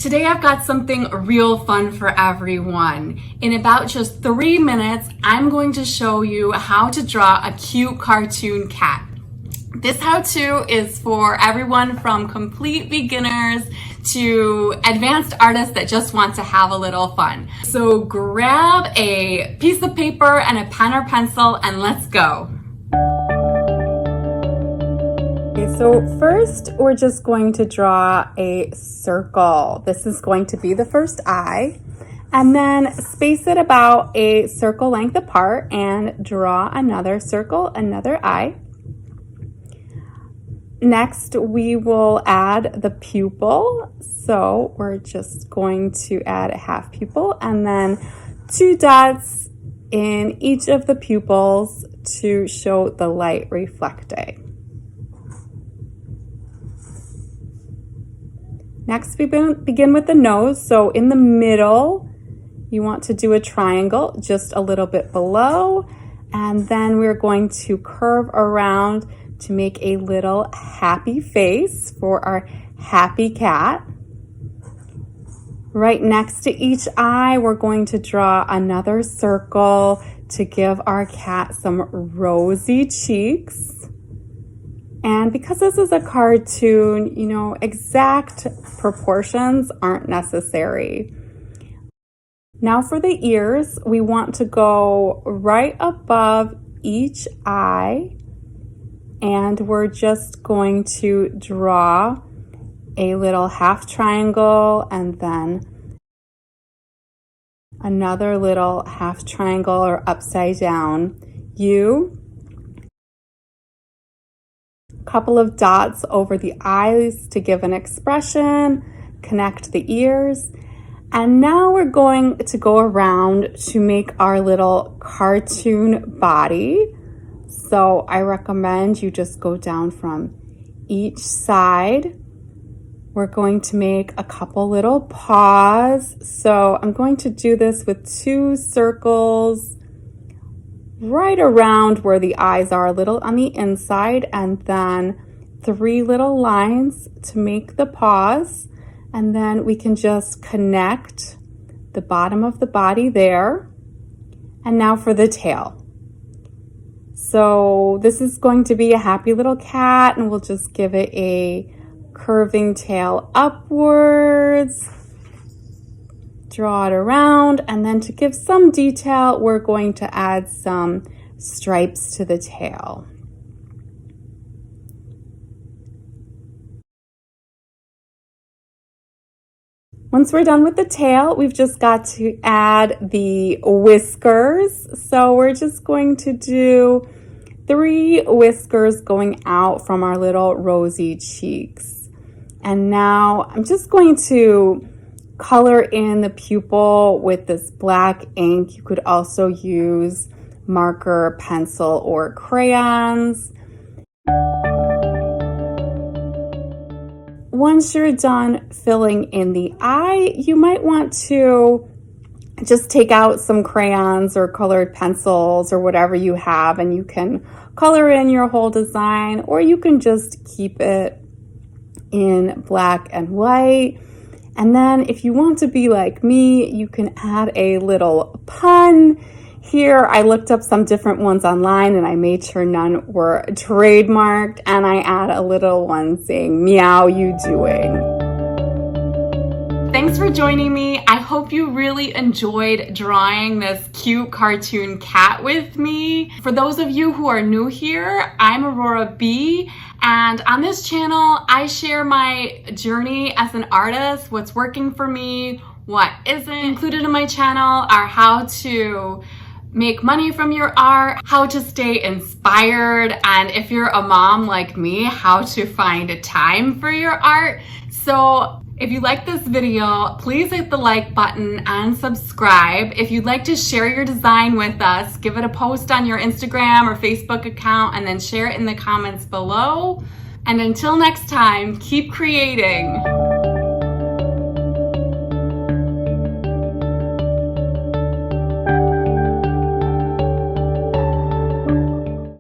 Today I've got something real fun for everyone. In about just 3 minutes, I'm going to show you how to draw a cute cartoon cat. This how-to is for everyone from complete beginners to advanced artists that just want to have a little fun. So grab a piece of paper and a pen or pencil and let's go. Okay, so first we're just going to draw a circle. This is going to be the first eye, and then space it about a circle length apart and draw another circle, another eye. Next, we will add the pupil. So we're just going to add a half pupil and then 2 dots in each of the pupils to show the light reflecting. Next, we begin with the nose. So in the middle, you want to do a triangle just a little bit below, and then we're going to curve around to make a little happy face for our happy cat. Right next to each eye, we're going to draw another circle to give our cat some rosy cheeks. And because this is a cartoon, exact proportions aren't necessary. Now for the ears, we want to go right above each eye, and we're just going to draw a little half triangle and then another little half triangle or upside down U. Couple of dots over the eyes to give an expression, connect the ears. And now we're going to go around to make our little cartoon body. So I recommend you just go down from each side. We're going to make a couple little paws. So I'm going to do this with 2 circles right around where the eyes are, a little on the inside, and then 3 little lines to make the paws. And then we can just connect the bottom of the body there. And now for the tail. So this is going to be a happy little cat, and we'll just give it a curving tail upwards. Draw it around, and then to give some detail, we're going to add some stripes to the tail. Once we're done with the tail, we've just got to add the whiskers. So we're just going to do 3 whiskers going out from our little rosy cheeks. And now I'm just going to color in the pupil with this black ink. You could also use marker, pencil, or crayons. Once you're done filling in the eye, you might want to just take out some crayons or colored pencils or whatever you have, and you can color in your whole design, or you can just keep it in black and white. And then if you want to be like me, you can add a little pun. Here, I looked up some different ones online and I made sure none were trademarked, and I add a little one saying, "Meow you doing." Thanks for joining me. I hope you really enjoyed drawing this cute cartoon cat with me. For those of you who are new here, I'm Aurora B, and on this channel, I share my journey as an artist, what's working for me, what isn't. Included in my channel are how to make money from your art, how to stay inspired, and if you're a mom like me, how to find a time for your art. So if you like this video, please hit the like button and subscribe. If you'd like to share your design with us, give it a post on your Instagram or Facebook account and then share it in the comments below. And until next time, keep creating.